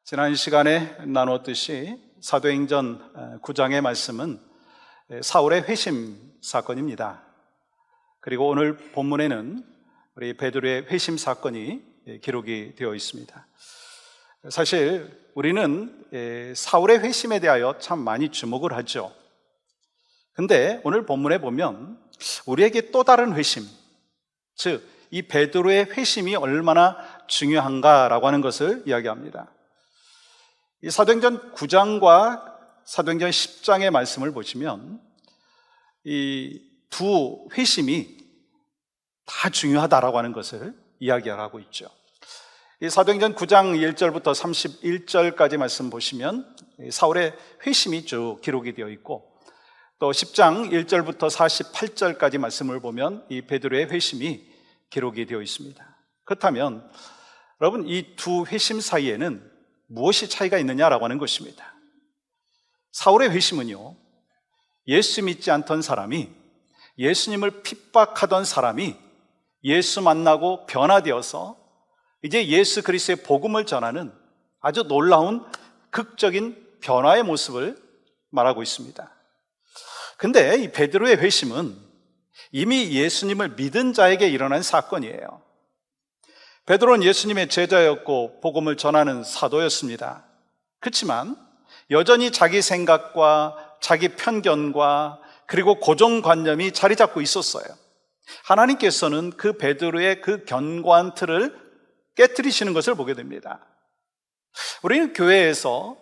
지난 시간에 나누었듯이 사도행전 9장의 말씀은 사울의 회심 사건입니다. 그리고 오늘 본문에는 우리 베드로의 회심 사건이 기록이 되어 있습니다. 사실 우리는 사울의 회심에 대하여 참 많이 주목을 하죠. 근데 오늘 본문에 보면 우리에게 또 다른 회심, 즉 이 베드로의 회심이 얼마나 중요한가라고 하는 것을 이야기합니다. 이 사도행전 9장과 사도행전 10장의 말씀을 보시면 이 두 회심이 다 중요하다라고 하는 것을 이야기하고 있죠. 이 사도행전 9장 1절부터 31절까지 말씀 보시면 사울의 회심이 쭉 기록이 되어 있고, 또 10장 1절부터 48절까지 말씀을 보면 이 베드로의 회심이 기록이 되어 있습니다. 그렇다면 여러분, 이 두 회심 사이에는 무엇이 차이가 있느냐라고 하는 것입니다. 사울의 회심은요, 예수 믿지 않던 사람이, 예수님을 핍박하던 사람이 예수 만나고 변화되어서 이제 예수 그리스도의 복음을 전하는 아주 놀라운 극적인 변화의 모습을 말하고 있습니다. 근데 이 베드로의 회심은 이미 예수님을 믿은 자에게 일어난 사건이에요. 베드로는 예수님의 제자였고 복음을 전하는 사도였습니다. 그렇지만 여전히 자기 생각과 자기 편견과 그리고 고정관념이 자리 잡고 있었어요. 하나님께서는 그 베드로의 그 견고한 틀을 깨트리시는 것을 보게 됩니다. 우리는 교회에서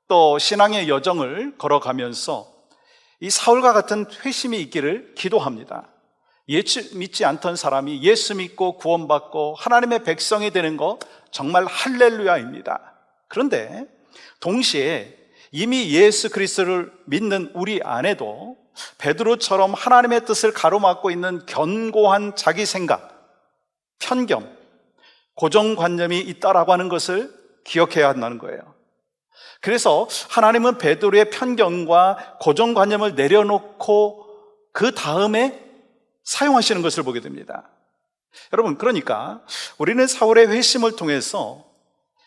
또 신앙의 여정을 걸어가면서 이 사울과 같은 회심이 있기를 기도합니다. 예수 믿지 않던 사람이 예수 믿고 구원받고 하나님의 백성이 되는 거 정말 할렐루야입니다. 그런데 동시에 이미 예수 그리스도를 믿는 우리 안에도 베드로처럼 하나님의 뜻을 가로막고 있는 견고한 자기 생각, 편견, 고정관념이 있다라고 하는 것을 기억해야 한다는 거예요. 그래서 하나님은 베드로의 편견과 고정관념을 내려놓고 그 다음에 사용하시는 것을 보게 됩니다. 여러분, 그러니까 우리는 사울의 회심을 통해서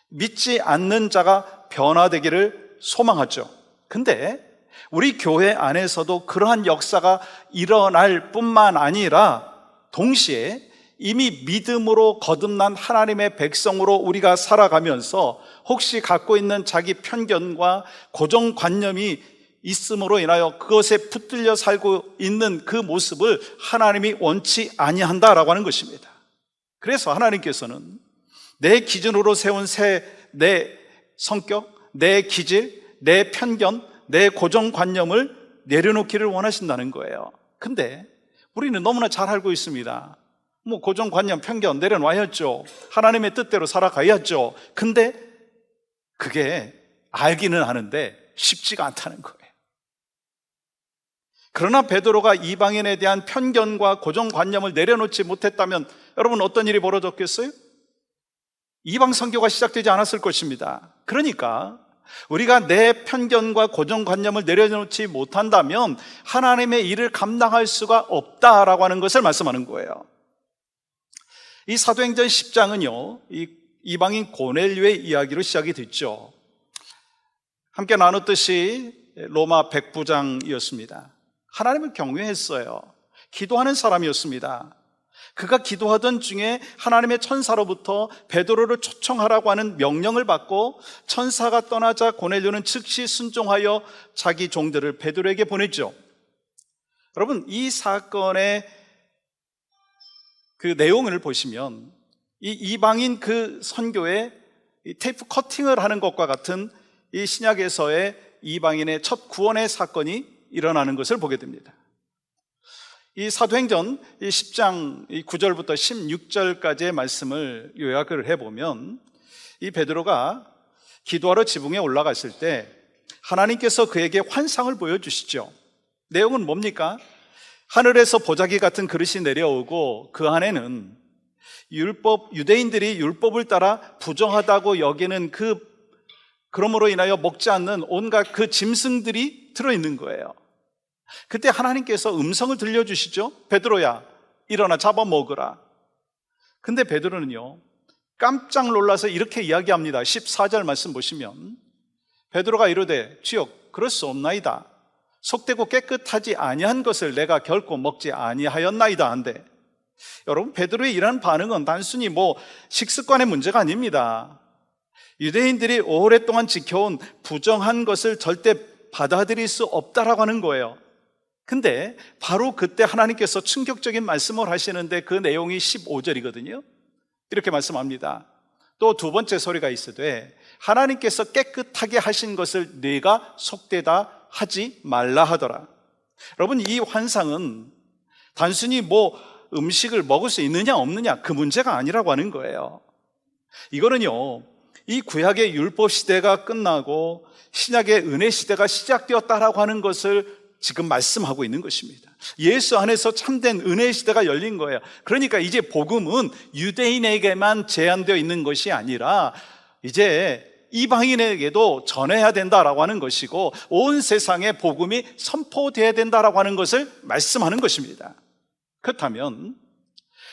믿지 않는 자가 변화되기를 소망하죠. 근데 우리 교회 안에서도 그러한 역사가 일어날 뿐만 아니라 동시에 이미 믿음으로 거듭난 하나님의 백성으로 우리가 살아가면서 혹시 갖고 있는 자기 편견과 고정관념이 있음으로 인하여 그것에 붙들려 살고 있는 그 모습을 하나님이 원치 아니한다라고 하는 것입니다. 그래서 하나님께서는 내 기준으로 세운 내 성격, 내 기질, 내 편견, 내 고정관념을 내려놓기를 원하신다는 거예요. 근데 우리는 너무나 잘 알고 있습니다. 고정관념, 편견 내려놔야죠. 하나님의 뜻대로 살아가야죠. 근데 그게 알기는 하는데 쉽지가 않다는 거예요. 그러나 베드로가 이방인에 대한 편견과 고정관념을 내려놓지 못했다면 여러분 어떤 일이 벌어졌겠어요? 이방 선교가 시작되지 않았을 것입니다. 그러니까 우리가 내 편견과 고정관념을 내려놓지 못한다면 하나님의 일을 감당할 수가 없다라고 하는 것을 말씀하는 거예요. 이 사도행전 10장은요, 이 이방인 고넬료의 이야기로 시작이 됐죠. 함께 나눴듯이 로마 백부장이었습니다. 하나님을 경외했어요. 기도하는 사람이었습니다. 그가 기도하던 중에 하나님의 천사로부터 베드로를 초청하라고 하는 명령을 받고 천사가 떠나자 고넬료는 즉시 순종하여 자기 종들을 베드로에게 보냈죠. 여러분, 이 사건의 그 내용을 보시면 이 이방인 그 선교에 이 테이프 커팅을 하는 것과 같은 이 신약에서의 이방인의 첫 구원의 사건이 일어나는 것을 보게 됩니다. 이 사도행전 10장 9절부터 16절까지의 말씀을 요약을 해보면 이 베드로가 기도하러 지붕에 올라갔을 때 하나님께서 그에게 환상을 보여주시죠. 내용은 뭡니까? 하늘에서 보자기 같은 그릇이 내려오고 그 안에는 유대인들이 율법을 따라 부정하다고 여기는 그러므로 인하여 먹지 않는 온갖 그 짐승들이 들어있는 거예요. 그때 하나님께서 음성을 들려주시죠. 베드로야, 일어나 잡아먹으라. 근데 베드로는요, 깜짝 놀라서 이렇게 이야기합니다. 14절 말씀 보시면 베드로가 이르되 주여 그럴 수 없나이다. 속되고 깨끗하지 아니한 것을 내가 결코 먹지 아니하였나이다 한데, 여러분 베드로의 이러한 반응은 단순히 식습관의 문제가 아닙니다. 유대인들이 오랫동안 지켜온 부정한 것을 절대 받아들일 수 없다라고 하는 거예요. 근데 바로 그때 하나님께서 충격적인 말씀을 하시는데 그 내용이 15절이거든요. 이렇게 말씀합니다. 또 두 번째 소리가 있으되 하나님께서 깨끗하게 하신 것을 네가 속되다 하지 말라 하더라. 여러분, 이 환상은 단순히 음식을 먹을 수 있느냐 없느냐 그 문제가 아니라고 하는 거예요. 이거는요, 이 구약의 율법 시대가 끝나고 신약의 은혜 시대가 시작되었다라고 하는 것을 지금 말씀하고 있는 것입니다. 예수 안에서 참된 은혜 시대가 열린 거예요. 그러니까 이제 복음은 유대인에게만 제한되어 있는 것이 아니라 이제 이방인에게도 전해야 된다라고 하는 것이고 온 세상에 복음이 선포되어야 된다라고 하는 것을 말씀하는 것입니다. 그렇다면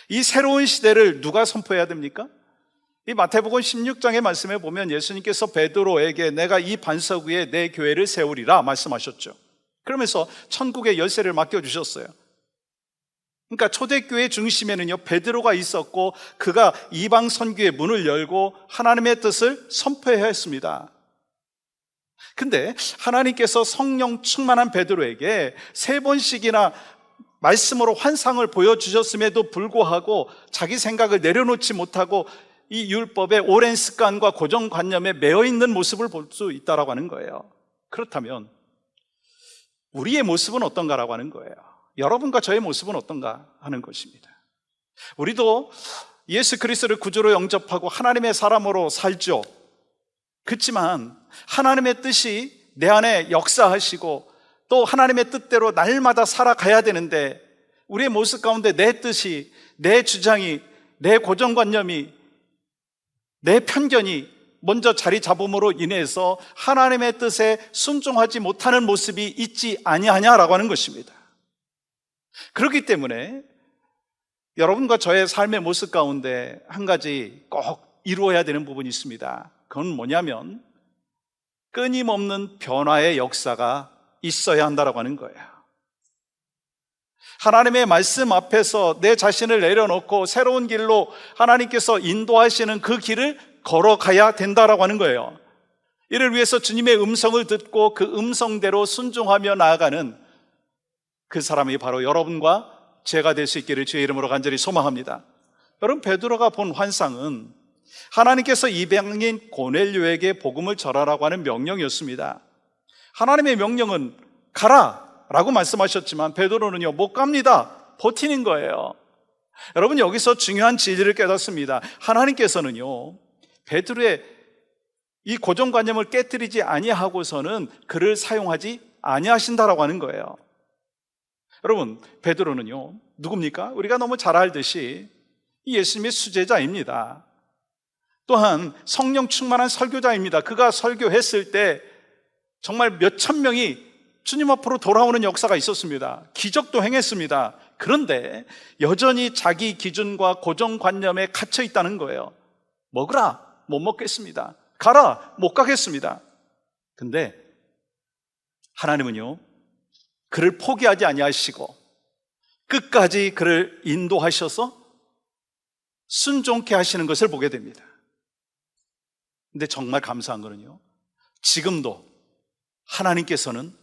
이 새로운 시대를 누가 선포해야 됩니까? 이 마태복음 16장의 말씀에 보면 예수님께서 베드로에게 내가 이 반석 위에 내 교회를 세우리라 말씀하셨죠. 그러면서 천국의 열쇠를 맡겨주셨어요. 그러니까 초대교회 중심에는요 베드로가 있었고 그가 이방 선교의 문을 열고 하나님의 뜻을 선포해야 했습니다. 근데 하나님께서 성령 충만한 베드로에게 3번씩이나 말씀으로 환상을 보여주셨음에도 불구하고 자기 생각을 내려놓지 못하고 이 율법의 오랜 습관과 고정관념에 매여있는 모습을 볼 수 있다고 하는 거예요. 그렇다면 우리의 모습은 어떤가라고 하는 거예요. 여러분과 저의 모습은 어떤가 하는 것입니다. 우리도 예수 그리스도를 구주로 영접하고 하나님의 사람으로 살죠. 그렇지만 하나님의 뜻이 내 안에 역사하시고 또 하나님의 뜻대로 날마다 살아가야 되는데 우리의 모습 가운데 내 뜻이, 내 주장이, 내 고정관념이, 내 편견이 먼저 자리 잡음으로 인해서 하나님의 뜻에 순종하지 못하는 모습이 있지 아니하냐라고 하는 것입니다. 그렇기 때문에 여러분과 저의 삶의 모습 가운데 한 가지 꼭 이루어야 되는 부분이 있습니다. 그건 뭐냐면 끊임없는 변화의 역사가 있어야 한다라고 하는 거예요. 하나님의 말씀 앞에서 내 자신을 내려놓고 새로운 길로 하나님께서 인도하시는 그 길을 걸어가야 된다라고 하는 거예요. 이를 위해서 주님의 음성을 듣고 그 음성대로 순종하며 나아가는 그 사람이 바로 여러분과 제가 될 수 있기를 주의 이름으로 간절히 소망합니다. 여러분, 베드로가 본 환상은 하나님께서 이방인 고넬료에게 복음을 전하라고 하는 명령이었습니다. 하나님의 명령은 가라 라고 말씀하셨지만 베드로는요 못 갑니다. 버티는 거예요. 여러분, 여기서 중요한 진리를 깨닫습니다. 하나님께서는요 베드로의 이 고정관념을 깨뜨리지 아니하고서는 그를 사용하지 아니하신다라고 하는 거예요. 여러분, 베드로는요 누굽니까? 우리가 너무 잘 알듯이 예수님의 수제자입니다. 또한 성령 충만한 설교자입니다. 그가 설교했을 때 정말 몇천 명이 주님 앞으로 돌아오는 역사가 있었습니다. 기적도 행했습니다. 그런데 여전히 자기 기준과 고정관념에 갇혀 있다는 거예요. 먹으라, 못 먹겠습니다. 가라, 못 가겠습니다. 근데 하나님은요 그를 포기하지 아니하시고 끝까지 그를 인도하셔서 순종케 하시는 것을 보게 됩니다. 근데 정말 감사한 거는요 지금도 하나님께서는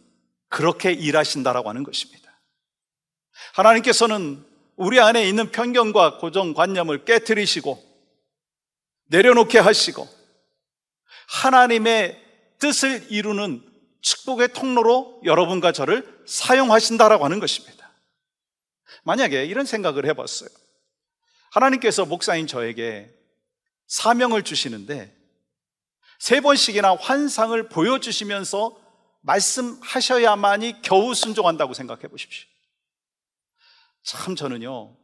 그렇게 일하신다라고 하는 것입니다. 하나님께서는 우리 안에 있는 편견과 고정관념을 깨트리시고 내려놓게 하시고 하나님의 뜻을 이루는 축복의 통로로 여러분과 저를 사용하신다라고 하는 것입니다. 만약에 이런 생각을 해봤어요. 하나님께서 목사인 저에게 사명을 주시는데 3번씩이나 환상을 보여주시면서 말씀하셔야만이 겨우 순종한다고 생각해 보십시오. 참 저는요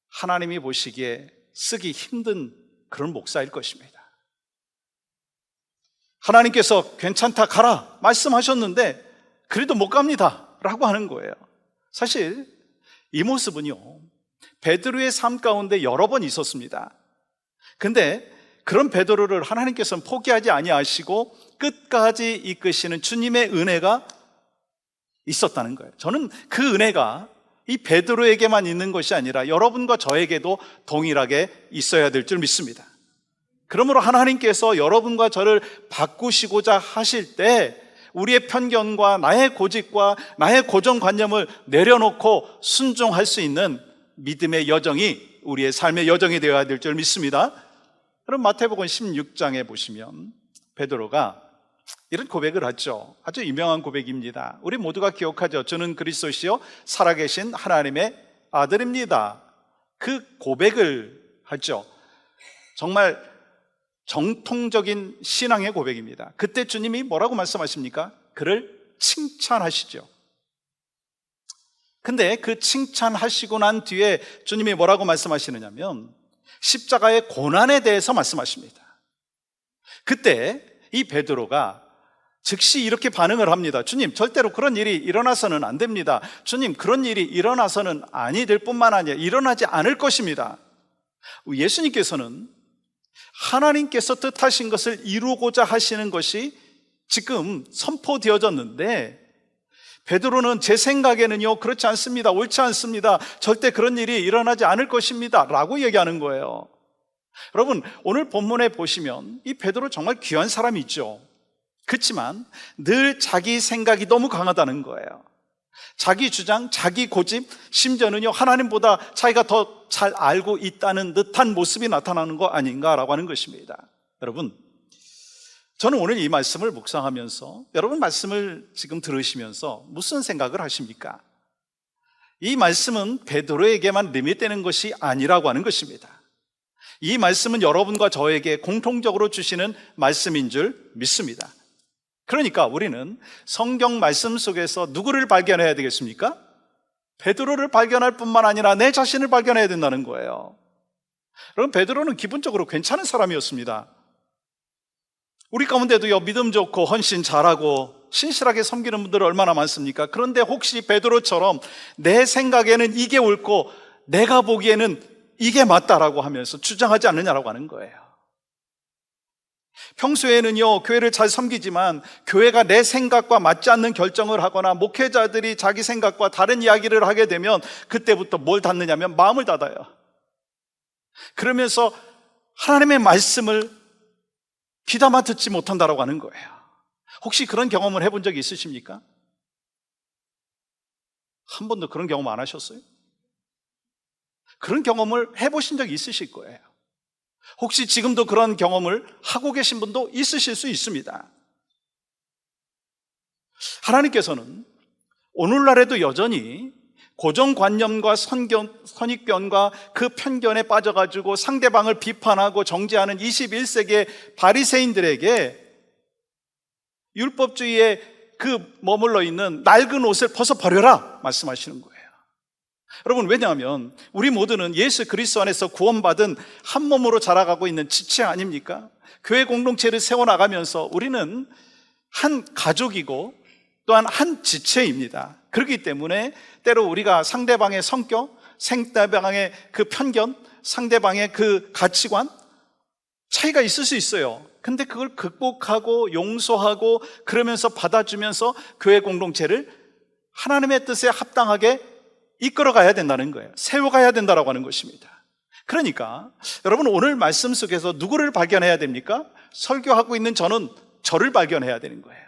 하나님이 보시기에 쓰기 힘든 그런 목사일 것입니다. 하나님께서 괜찮다 가라 말씀하셨는데 그래도 못 갑니다 라고 하는 거예요. 사실 이 모습은요 베드로의 삶 가운데 여러 번 있었습니다. 근데 그런 베드로를 하나님께서는 포기하지 아니하시고 끝까지 이끄시는 주님의 은혜가 있었다는 거예요. 저는 그 은혜가 이 베드로에게만 있는 것이 아니라 여러분과 저에게도 동일하게 있어야 될 줄 믿습니다. 그러므로 하나님께서 여러분과 저를 바꾸시고자 하실 때 우리의 편견과 나의 고집과 나의 고정관념을 내려놓고 순종할 수 있는 믿음의 여정이 우리의 삶의 여정이 되어야 될 줄 믿습니다. 그럼 마태복음 16장에 보시면 베드로가 이런 고백을 하죠. 아주 유명한 고백입니다. 우리 모두가 기억하죠. 저는 그리스도시요 살아계신 하나님의 아들입니다. 그 고백을 하죠. 정말 정통적인 신앙의 고백입니다. 그때 주님이 뭐라고 말씀하십니까? 그를 칭찬하시죠. 근데 그 칭찬하시고 난 뒤에 주님이 뭐라고 말씀하시느냐면 십자가의 고난에 대해서 말씀하십니다. 그때 이 베드로가 즉시 이렇게 반응을 합니다. 주님, 절대로 그런 일이 일어나서는 안 됩니다. 주님, 그런 일이 일어나서는 아니 될 뿐만 아니라 일어나지 않을 것입니다. 예수님께서는 하나님께서 뜻하신 것을 이루고자 하시는 것이 지금 선포되어졌는데 베드로는 제 생각에는요 그렇지 않습니다, 옳지 않습니다, 절대 그런 일이 일어나지 않을 것입니다 라고 얘기하는 거예요. 여러분, 오늘 본문에 보시면 이 베드로 정말 귀한 사람이죠. 그렇지만 늘 자기 생각이 너무 강하다는 거예요. 자기 주장, 자기 고집, 심지어는요 하나님보다 자기가 더 잘 알고 있다는 듯한 모습이 나타나는 거 아닌가라고 하는 것입니다. 여러분, 저는 오늘 이 말씀을 묵상하면서 여러분 말씀을 지금 들으시면서 무슨 생각을 하십니까? 이 말씀은 베드로에게만 리밋되는 것이 아니라고 하는 것입니다. 이 말씀은 여러분과 저에게 공통적으로 주시는 말씀인 줄 믿습니다. 그러니까 우리는 성경 말씀 속에서 누구를 발견해야 되겠습니까? 베드로를 발견할 뿐만 아니라 내 자신을 발견해야 된다는 거예요. 여러분, 베드로는 기본적으로 괜찮은 사람이었습니다. 우리 가운데도요 믿음 좋고 헌신 잘하고 신실하게 섬기는 분들 얼마나 많습니까? 그런데 혹시 베드로처럼 내 생각에는 이게 옳고 내가 보기에는 이게 맞다라고 하면서 주장하지 않느냐라고 하는 거예요. 평소에는요 교회를 잘 섬기지만 교회가 내 생각과 맞지 않는 결정을 하거나 목회자들이 자기 생각과 다른 이야기를 하게 되면 그때부터 뭘 닫느냐면 마음을 닫아요. 그러면서 하나님의 말씀을 귀담아 듣지 못한다라고 하는 거예요. 혹시 그런 경험을 해본 적이 있으십니까? 한 번도 그런 경험 안 하셨어요? 그런 경험을 해보신 적이 있으실 거예요. 혹시 지금도 그런 경험을 하고 계신 분도 있으실 수 있습니다. 하나님께서는 오늘날에도 여전히 고정관념과 선입견과 그 편견에 빠져가지고 상대방을 비판하고 정죄하는 21세기의 바리새인들에게 율법주의에 그 머물러 있는 낡은 옷을 벗어버려라 말씀하시는 거예요. 여러분, 왜냐하면 우리 모두는 예수 그리스도 안에서 구원받은 한 몸으로 자라가고 있는 지체 아닙니까? 교회 공동체를 세워나가면서 우리는 한 가족이고 또한 한 지체입니다. 그렇기 때문에 때로 우리가 상대방의 성격, 상대방의 그 편견, 상대방의 그 가치관 차이가 있을 수 있어요. 근데 그걸 극복하고 용서하고 그러면서 받아주면서 교회 공동체를 하나님의 뜻에 합당하게 이끌어가야 된다는 거예요. 세워가야 된다라고 하는 것입니다. 그러니까 여러분, 오늘 말씀 속에서 누구를 발견해야 됩니까? 설교하고 있는 저는 저를 발견해야 되는 거예요.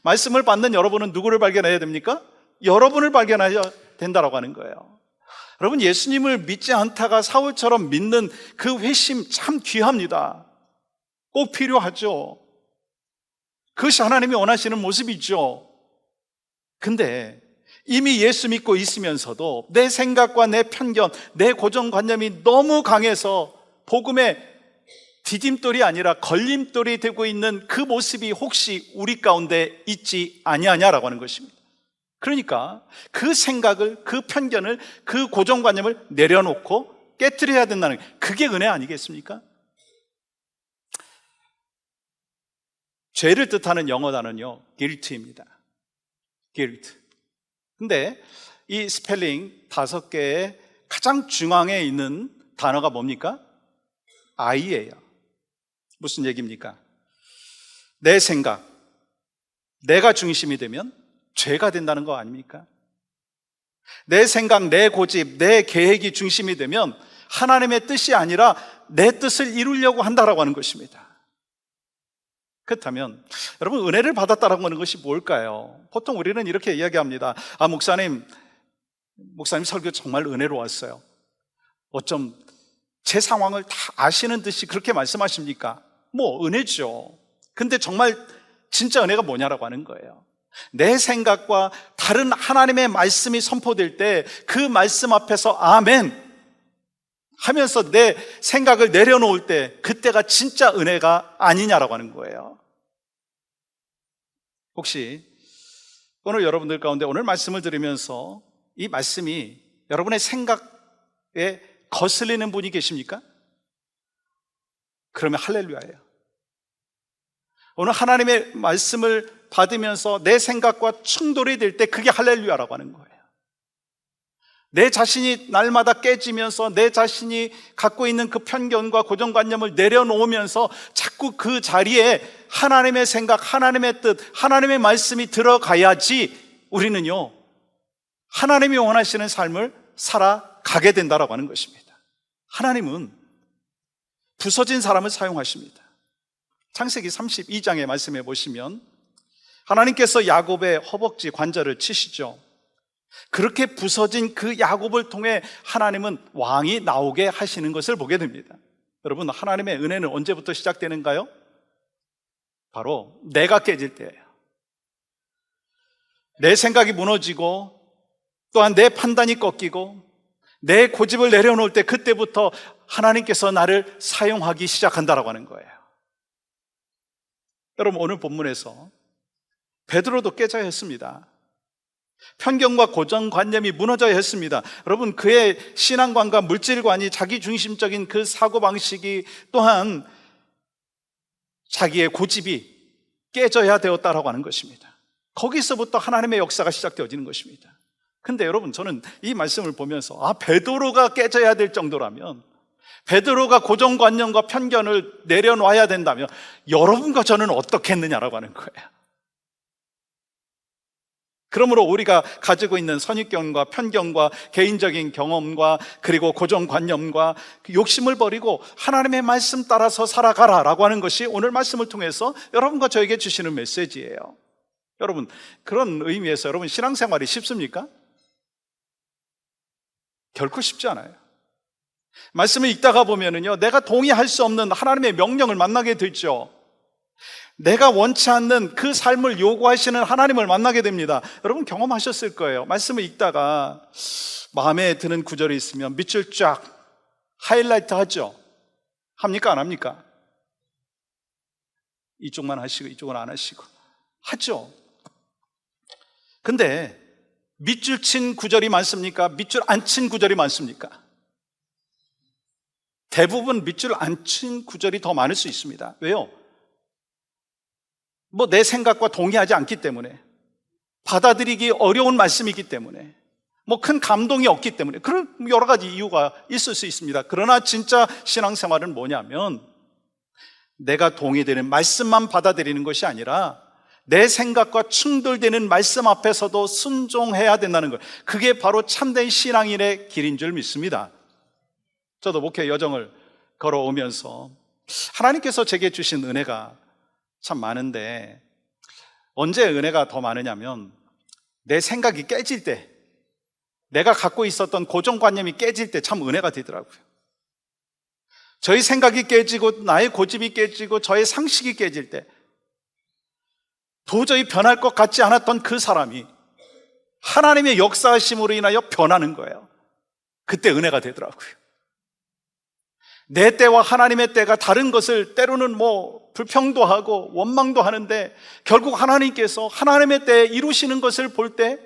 말씀을 받는 여러분은 누구를 발견해야 됩니까? 여러분을 발견해야 된다라고 하는 거예요. 여러분, 예수님을 믿지 않다가 사울처럼 믿는 그 회심 참 귀합니다. 꼭 필요하죠. 그것이 하나님이 원하시는 모습이죠. 근데 이미 예수 믿고 있으면서도 내 생각과 내 편견, 내 고정관념이 너무 강해서 복음의 디딤돌이 아니라 걸림돌이 되고 있는 그 모습이 혹시 우리 가운데 있지 아니하냐라고 하는 것입니다. 그러니까 그 생각을, 그 편견을, 그 고정관념을 내려놓고 깨트려야 된다는, 그게 은혜 아니겠습니까? 죄를 뜻하는 영어 단어는요 guilt입니다. guilt. 근데 이 스펠링 5개의 가장 중앙에 있는 단어가 뭡니까? I예요. 무슨 얘기입니까? 내 생각, 내가 중심이 되면 죄가 된다는 거 아닙니까? 내 생각, 내 고집, 내 계획이 중심이 되면 하나님의 뜻이 아니라 내 뜻을 이루려고 한다라고 하는 것입니다. 그렇다면 여러분, 은혜를 받았다라고 하는 것이 뭘까요? 보통 우리는 이렇게 이야기합니다. 목사님 설교 정말 은혜로웠어요. 어쩜 제 상황을 다 아시는 듯이 그렇게 말씀하십니까? 은혜죠. 근데 정말 진짜 은혜가 뭐냐라고 하는 거예요. 내 생각과 다른 하나님의 말씀이 선포될 때 그 말씀 앞에서 아멘 하면서 내 생각을 내려놓을 때 그때가 진짜 은혜가 아니냐라고 하는 거예요. 혹시 오늘 여러분들 가운데 오늘 말씀을 들으면서 이 말씀이 여러분의 생각에 거슬리는 분이 계십니까? 그러면 할렐루야예요. 오늘 하나님의 말씀을 받으면서 내 생각과 충돌이 될 때 그게 할렐루야라고 하는 거예요. 내 자신이 날마다 깨지면서 내 자신이 갖고 있는 그 편견과 고정관념을 내려놓으면서 자꾸 그 자리에 하나님의 생각, 하나님의 뜻, 하나님의 말씀이 들어가야지 우리는요, 하나님이 원하시는 삶을 살아가게 된다라고 하는 것입니다. 하나님은 부서진 사람을 사용하십니다. 창세기 32장의 말씀에 보시면 하나님께서 야곱의 허벅지 관절을 치시죠. 그렇게 부서진 그 야곱을 통해 하나님은 왕이 나오게 하시는 것을 보게 됩니다. 여러분, 하나님의 은혜는 언제부터 시작되는가요? 바로 내가 깨질 때예요. 내 생각이 무너지고 또한 내 판단이 꺾이고 내 고집을 내려놓을 때 그때부터 하나님께서 나를 사용하기 시작한다라고 하는 거예요. 여러분, 오늘 본문에서 베드로도 깨져야 했습니다. 편견과 고정관념이 무너져야 했습니다. 여러분, 그의 신앙관과 물질관이 자기중심적인 그 사고방식이 또한 자기의 고집이 깨져야 되었다라고 하는 것입니다. 거기서부터 하나님의 역사가 시작되어지는 것입니다. 근데 여러분, 저는 이 말씀을 보면서 베드로가 깨져야 될 정도라면, 베드로가 고정관념과 편견을 내려놔야 된다면 여러분과 저는 어떻게 했느냐라고 하는 거예요. 그러므로 우리가 가지고 있는 선입견과 편견과 개인적인 경험과 그리고 고정관념과 욕심을 버리고 하나님의 말씀 따라서 살아가라라고 하는 것이 오늘 말씀을 통해서 여러분과 저에게 주시는 메시지예요. 여러분, 그런 의미에서 여러분 신앙생활이 쉽습니까? 결코 쉽지 않아요. 말씀을 읽다가 보면은요, 내가 동의할 수 없는 하나님의 명령을 만나게 되죠. 내가 원치 않는 그 삶을 요구하시는 하나님을 만나게 됩니다. 여러분 경험하셨을 거예요. 말씀을 읽다가 마음에 드는 구절이 있으면 밑줄 쫙 하이라이트 하죠. 합니까? 안 합니까? 이쪽만 하시고 이쪽은 안 하시고 하죠. 근데 밑줄 친 구절이 많습니까? 밑줄 안 친 구절이 많습니까? 대부분 밑줄 안 친 구절이 더 많을 수 있습니다. 왜요? 내 생각과 동의하지 않기 때문에, 받아들이기 어려운 말씀이기 때문에, 큰 감동이 없기 때문에, 그런 여러 가지 이유가 있을 수 있습니다. 그러나 진짜 신앙생활은 뭐냐면 내가 동의되는 말씀만 받아들이는 것이 아니라 내 생각과 충돌되는 말씀 앞에서도 순종해야 된다는 것, 그게 바로 참된 신앙인의 길인 줄 믿습니다. 저도 목회 여정을 걸어오면서 하나님께서 제게 주신 은혜가 참 많은데, 언제 은혜가 더 많으냐면 내 생각이 깨질 때, 내가 갖고 있었던 고정관념이 깨질 때 참 은혜가 되더라고요. 저의 생각이 깨지고 나의 고집이 깨지고 저의 상식이 깨질 때 도저히 변할 것 같지 않았던 그 사람이 하나님의 역사하심으로 인하여 변하는 거예요. 그때 은혜가 되더라고요. 내 때와 하나님의 때가 다른 것을 때로는 불평도 하고 원망도 하는데, 결국 하나님께서 하나님의 때에 이루시는 것을 볼 때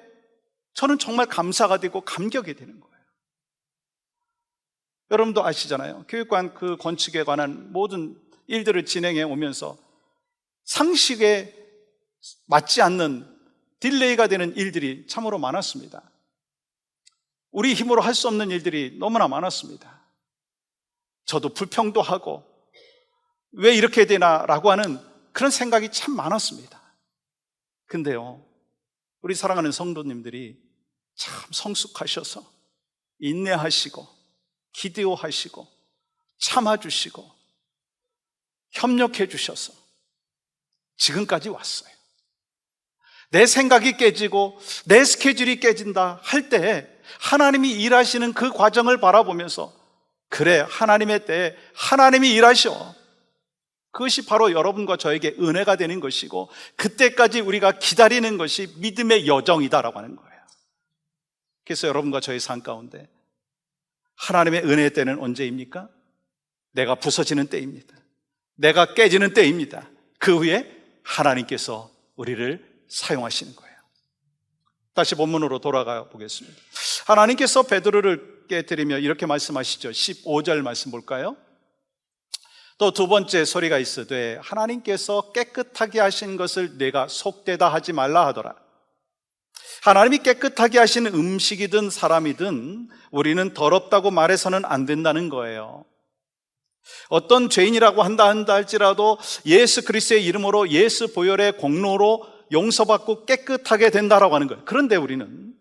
저는 정말 감사가 되고 감격이 되는 거예요. 여러분도 아시잖아요. 교육관 그 건축에 관한 모든 일들을 진행해 오면서 상식에 맞지 않는 딜레이가 되는 일들이 참으로 많았습니다. 우리 힘으로 할 수 없는 일들이 너무나 많았습니다. 저도 불평도 하고 왜 이렇게 되나라고 하는 그런 생각이 참 많았습니다. 근데요, 우리 사랑하는 성도님들이 참 성숙하셔서 인내하시고 기도하시고 참아주시고 협력해 주셔서 지금까지 왔어요. 내 생각이 깨지고 내 스케줄이 깨진다 할 때 하나님이 일하시는 그 과정을 바라보면서 그래, 하나님의 때에 하나님이 일하셔. 그것이 바로 여러분과 저에게 은혜가 되는 것이고 그때까지 우리가 기다리는 것이 믿음의 여정이다라고 하는 거예요. 그래서 여러분과 저의 삶 가운데 하나님의 은혜의 때는 언제입니까? 내가 부서지는 때입니다. 내가 깨지는 때입니다. 그 후에 하나님께서 우리를 사용하시는 거예요. 다시 본문으로 돌아가 보겠습니다. 하나님께서 베드로를 깨뜨리며 이렇게 말씀하시죠. 15절 말씀 볼까요? 또 두 번째 소리가 있으되 하나님께서 깨끗하게 하신 것을 내가 속되다 하지 말라 하더라. 하나님이 깨끗하게 하신 음식이든 사람이든 우리는 더럽다고 말해서는 안 된다는 거예요. 어떤 죄인이라고 한다 할지라도 예수 그리스도의 이름으로 예수 보혈의 공로로 용서받고 깨끗하게 된다라고 하는 거예요. 그런데 우리는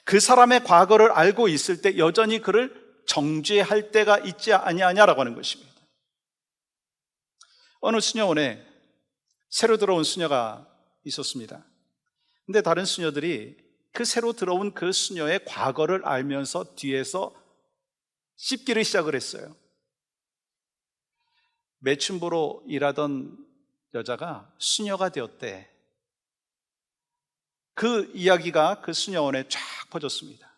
그 사람의 과거를 알고 있을 때 여전히 그를 정죄할 때가 있지 아니하냐라고 하는 것입니다. 어느 수녀원에 새로 들어온 수녀가 있었습니다. 근데 다른 수녀들이 그 새로 들어온 그 수녀의 과거를 알면서 뒤에서 씹기를 시작을 했어요. 매춘부로 일하던 여자가 수녀가 되었대. 그 이야기가 그 수녀원에 쫙 퍼졌습니다.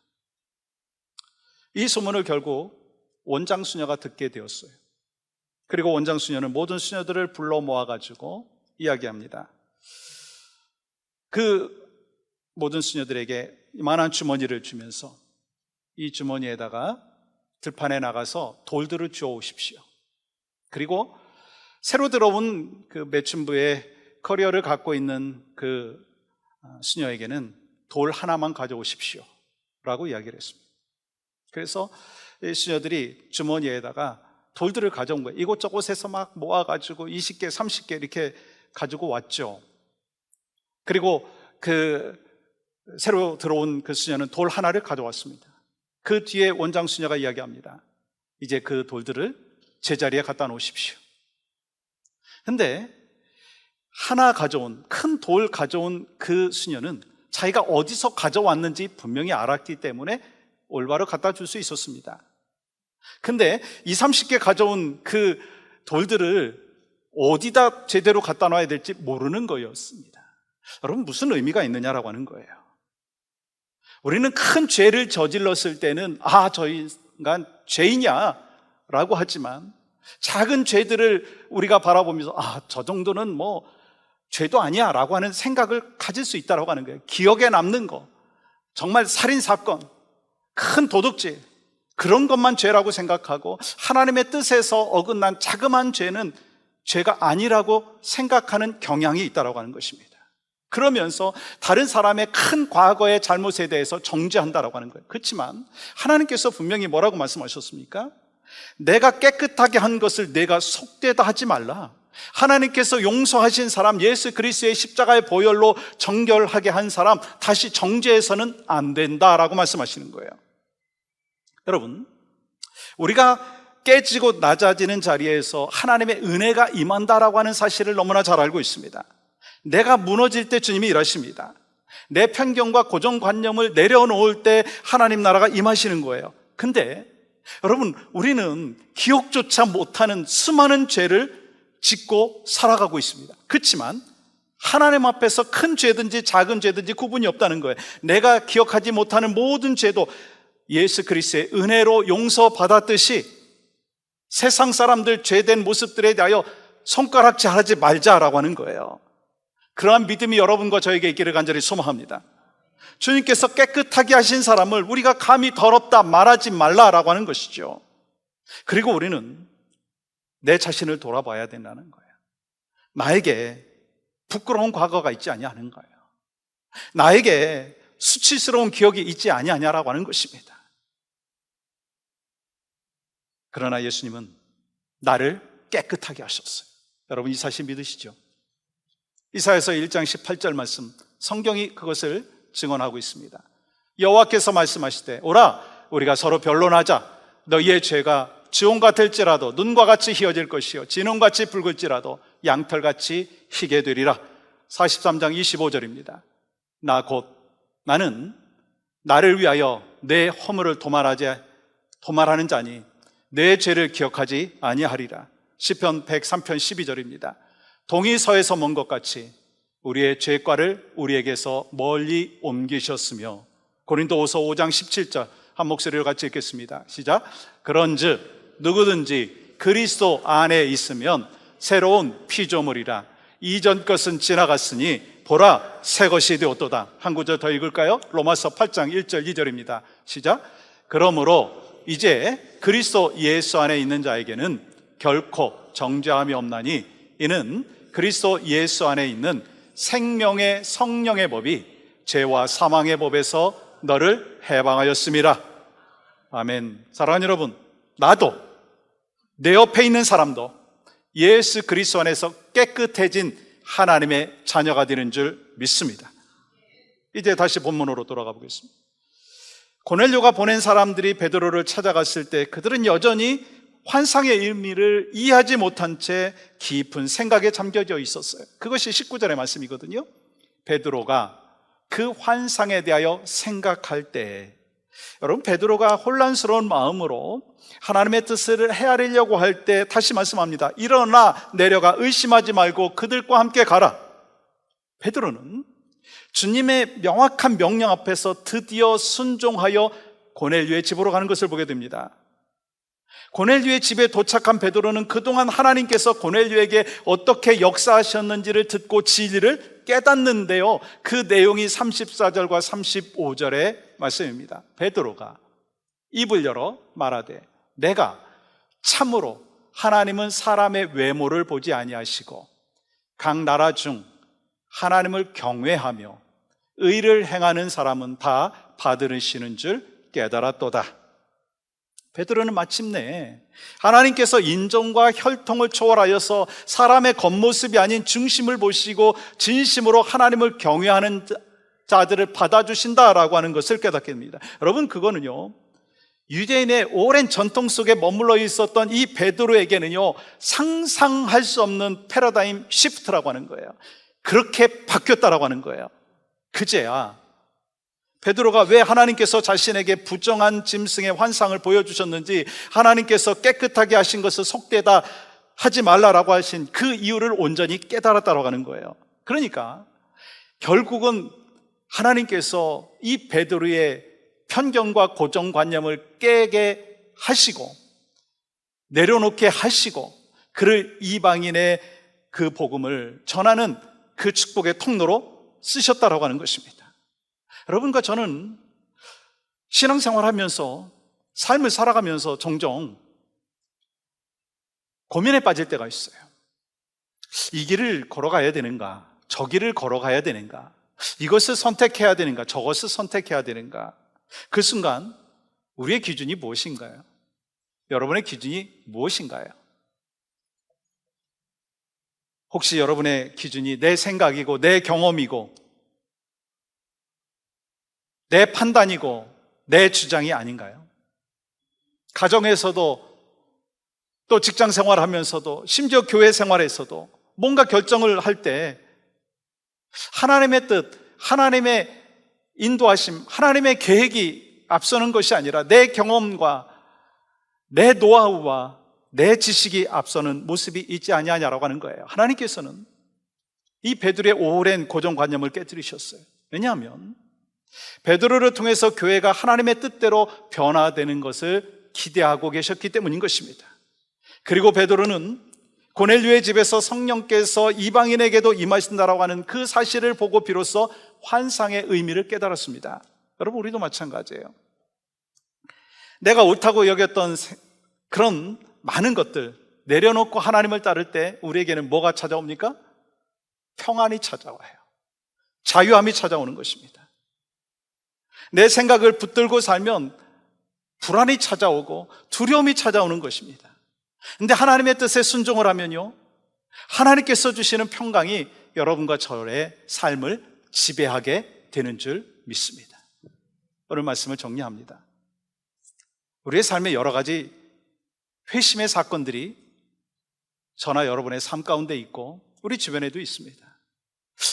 이 소문을 결국 원장 수녀가 듣게 되었어요. 그리고 원장 수녀는 모든 수녀들을 불러 모아가지고 이야기합니다. 그 모든 수녀들에게 이만한 주머니를 주면서 이 주머니에다가 들판에 나가서 돌들을 주워 오십시오. 그리고 새로 들어온 그 매춘부의 커리어를 갖고 있는 그 수녀에게는 돌 하나만 가져오십시오 라고 이야기를 했습니다. 그래서 이 수녀들이 주머니에다가 돌들을 가져온 거예요. 이곳저곳에서 막 모아가지고 20개, 30개 이렇게 가지고 왔죠. 그리고 그 새로 들어온 그 수녀는 돌 하나를 가져왔습니다. 그 뒤에 원장 수녀가 이야기합니다. 이제 그 돌들을 제자리에 갖다 놓으십시오. 근데 하나 가져온, 큰 돌 가져온 그 수녀는 자기가 어디서 가져왔는지 분명히 알았기 때문에 올바로 갖다 줄 수 있었습니다. 근데 20, 30개 가져온 그 돌들을 어디다 제대로 갖다 놔야 될지 모르는 거였습니다. 여러분, 무슨 의미가 있느냐라고 하는 거예요. 우리는 큰 죄를 저질렀을 때는 저 인간 죄인이야 라고 하지만 작은 죄들을 우리가 바라보면서 저 정도는 뭐 죄도 아니야 라고 하는 생각을 가질 수 있다고 하는 거예요. 기억에 남는 거, 정말 살인사건, 큰 도둑질, 그런 것만 죄라고 생각하고 하나님의 뜻에서 어긋난 자그마한 죄는 죄가 아니라고 생각하는 경향이 있다고 하는 것입니다. 그러면서 다른 사람의 큰 과거의 잘못에 대해서 정죄한다라고 하는 거예요. 그렇지만 하나님께서 분명히 뭐라고 말씀하셨습니까? 내가 깨끗하게 한 것을 내가 속되다 하지 말라. 하나님께서 용서하신 사람, 예수 그리스도의 십자가의 보혈로 정결하게 한 사람 다시 정죄해서는 안 된다라고 말씀하시는 거예요. 여러분, 우리가 깨지고 낮아지는 자리에서 하나님의 은혜가 임한다라고 하는 사실을 너무나 잘 알고 있습니다. 내가 무너질 때 주님이 일하십니다. 내 편견과 고정관념을 내려놓을 때 하나님 나라가 임하시는 거예요. 근데 여러분, 우리는 기억조차 못하는 수많은 죄를 짓고 살아가고 있습니다. 그렇지만 하나님 앞에서 큰 죄든지 작은 죄든지 구분이 없다는 거예요. 내가 기억하지 못하는 모든 죄도 예수 그리스도의 은혜로 용서받았듯이 세상 사람들 죄된 모습들에 대하여 손가락질하지 말자라고 하는 거예요. 그러한 믿음이 여러분과 저에게 있기를 간절히 소망합니다. 주님께서 깨끗하게 하신 사람을 우리가 감히 더럽다 말하지 말라라고 하는 것이죠. 그리고 우리는 내 자신을 돌아봐야 된다는 거예요. 나에게 부끄러운 과거가 있지 아니하는 거예요. 나에게 수치스러운 기억이 있지 아니하냐라고 하는 것입니다. 그러나 예수님은 나를 깨끗하게 하셨어요. 여러분, 이 사실 믿으시죠? 이사야서 1장 18절 말씀, 성경이 그것을 증언하고 있습니다. 여호와께서 말씀하시되 오라 우리가 서로 변론하자. 너희의 죄가 지온과 될지라도 눈과 같이 희어질 것이요 진홍같이 붉을지라도 양털같이 희게 되리라. 43장 25절입니다. 나는 나를 위하여 내 허물을 도말하는 자니 내 죄를 기억하지 아니하리라. 시편 103편 12절입니다. 동이 서에서 먼 것 같이 우리의 죄과를 우리에게서 멀리 옮기셨으며, 고린도후서 5장 17절 한 목소리로 같이 읽겠습니다. 시작. 그런즉 누구든지 그리스도 안에 있으면 새로운 피조물이라. 이전 것은 지나갔으니 보라 새 것이 되었도다. 한 구절 더 읽을까요? 로마서 8장 1절 2절입니다. 시작. 그러므로 이제 그리스도 예수 안에 있는 자에게는 결코 정죄함이 없나니 이는 그리스도 예수 안에 있는 생명의 성령의 법이 죄와 사망의 법에서 너를 해방하였음이라. 아멘. 사랑하는 여러분, 나도 내 옆에 있는 사람도 예수 그리스도 안에서 깨끗해진 하나님의 자녀가 되는 줄 믿습니다. 이제 다시 본문으로 돌아가 보겠습니다. 고넬료가 보낸 사람들이 베드로를 찾아갔을 때 그들은 여전히 환상의 의미를 이해하지 못한 채 깊은 생각에 잠겨져 있었어요. 그것이 19절의 말씀이거든요. 베드로가 그 환상에 대하여 생각할 때, 여러분, 베드로가 혼란스러운 마음으로 하나님의 뜻을 헤아리려고 할 때 다시 말씀합니다. 일어나 내려가 의심하지 말고 그들과 함께 가라. 베드로는 주님의 명확한 명령 앞에서 드디어 순종하여 고넬료의 집으로 가는 것을 보게 됩니다. 고넬료의 집에 도착한 베드로는 그동안 하나님께서 고넬료에게 어떻게 역사하셨는지를 듣고 진리를 깨닫는데요, 그 내용이 34절과 35절의 말씀입니다. 베드로가 입을 열어 말하되 내가 참으로 하나님은 사람의 외모를 보지 아니하시고 각 나라 중 하나님을 경외하며 의를 행하는 사람은 다 받으시는 줄 깨달았도다. 베드로는 마침내 하나님께서 인정과 혈통을 초월하여서 사람의 겉모습이 아닌 중심을 보시고 진심으로 하나님을 경외하는 자들을 받아주신다라고 하는 것을 깨닫게 됩니다. 여러분, 그거는요, 유대인의 오랜 전통 속에 머물러 있었던 이 베드로에게는요, 상상할 수 없는 패러다임 시프트라고 하는 거예요. 그렇게 바뀌었다라고 하는 거예요. 그제야 베드로가 왜 하나님께서 자신에게 부정한 짐승의 환상을 보여주셨는지, 하나님께서 깨끗하게 하신 것을 속되다 하지 말라라고 하신 그 이유를 온전히 깨달았다고 하는 거예요. 그러니까 결국은 하나님께서 이 베드로의 편견과 고정관념을 깨게 하시고 내려놓게 하시고 그를 이방인의 그 복음을 전하는 그 축복의 통로로 쓰셨다라고 하는 것입니다. 여러분과 저는 신앙생활하면서 삶을 살아가면서 종종 고민에 빠질 때가 있어요. 이 길을 걸어가야 되는가? 저 길을 걸어가야 되는가? 이것을 선택해야 되는가? 저것을 선택해야 되는가? 그 순간 우리의 기준이 무엇인가요? 여러분의 기준이 무엇인가요? 혹시 여러분의 기준이 내 생각이고 내 경험이고 내 판단이고 내 주장이 아닌가요? 가정에서도 또 직장 생활하면서도 심지어 교회 생활에서도 뭔가 결정을 할 때 하나님의 뜻, 하나님의 인도하심, 하나님의 계획이 앞서는 것이 아니라 내 경험과 내 노하우와 내 지식이 앞서는 모습이 있지 아니하냐라고 하는 거예요. 하나님께서는 이 베드로의 오랜 고정관념을 깨뜨리셨어요. 왜냐하면 베드로를 통해서 교회가 하나님의 뜻대로 변화되는 것을 기대하고 계셨기 때문인 것입니다. 그리고 베드로는 고넬료의 집에서 성령께서 이방인에게도 임하신다라고 하는 그 사실을 보고 비로소 환상의 의미를 깨달았습니다. 여러분, 우리도 마찬가지예요. 내가 옳다고 여겼던 그런 많은 것들 내려놓고 하나님을 따를 때 우리에게는 뭐가 찾아옵니까? 평안이 찾아와요. 자유함이 찾아오는 것입니다. 내 생각을 붙들고 살면 불안이 찾아오고 두려움이 찾아오는 것입니다. 근데 하나님의 뜻에 순종을 하면요, 하나님께서 주시는 평강이 여러분과 저의 삶을 지배하게 되는 줄 믿습니다. 오늘 말씀을 정리합니다. 우리의 삶에 여러 가지 회심의 사건들이 저나 여러분의 삶 가운데 있고 우리 주변에도 있습니다.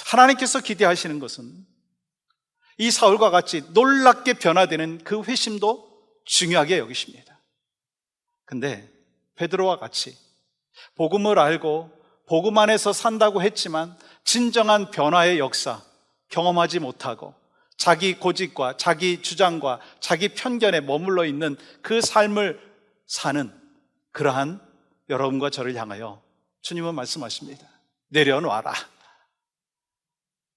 하나님께서 기대하시는 것은 이 사울과 같이 놀랍게 변화되는 그 회심도 중요하게 여기십니다. 근데 베드로와 같이 복음을 알고 복음 안에서 산다고 했지만 진정한 변화의 역사 경험하지 못하고 자기 고집과 자기 주장과 자기 편견에 머물러 있는 그 삶을 사는 그러한 여러분과 저를 향하여 주님은 말씀하십니다. 내려놓아라.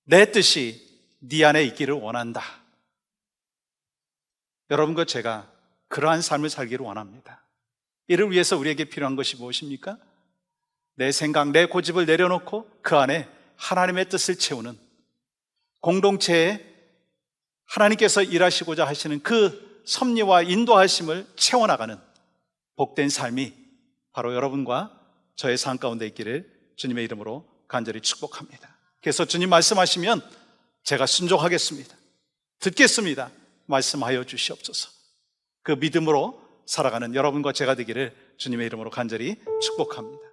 내 뜻이 네 안에 있기를 원한다. 여러분과 제가 그러한 삶을 살기를 원합니다. 이를 위해서 우리에게 필요한 것이 무엇입니까? 내 생각, 내 고집을 내려놓고 그 안에 하나님의 뜻을 채우는, 공동체에 하나님께서 일하시고자 하시는 그 섭리와 인도하심을 채워나가는 복된 삶이 바로 여러분과 저의 삶 가운데 있기를 주님의 이름으로 간절히 축복합니다. 그래서 주님 말씀하시면 제가 순종하겠습니다. 듣겠습니다. 말씀하여 주시옵소서. 그 믿음으로 살아가는 여러분과 제가 되기를 주님의 이름으로 간절히 축복합니다.